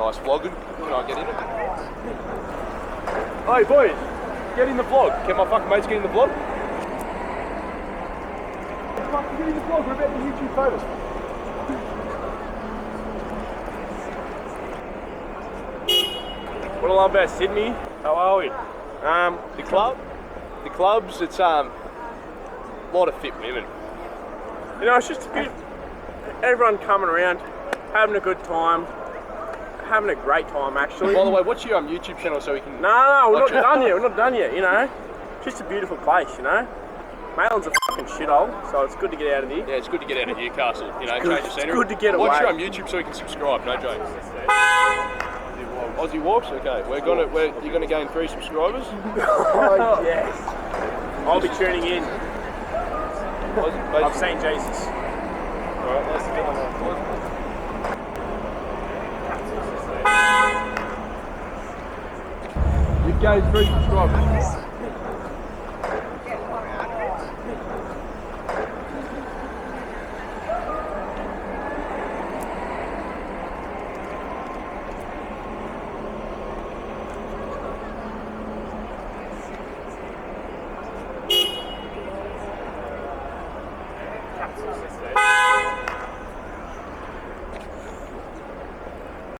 nice vlogging. Can I get in it? Hey boys, get in the vlog. Can my fucking mates get in the vlog? Fucking get in the vlog, we're about the YouTube photos. What I love about Sydney, how are we? The clubs, it's a lot of fit women. You know, it's just a bit, everyone coming around, having a good time, having a great time actually. By the way, what's your YouTube channel so we can... No, we're not done yet, you know. Just a beautiful place, you know. Maitland's a fucking shithole, so it's good to get out of here. Yeah, it's good to get out of Newcastle, you know, change the scenery. It's good to get away. Watch you on YouTube so we can subscribe, no joke. Aussie Walks, okay. You're gonna gain 3 subscribers. Oh yes. I'll be tuning in. I've seen Jesus. Alright, let's get on that. You've gained 3 subscribers.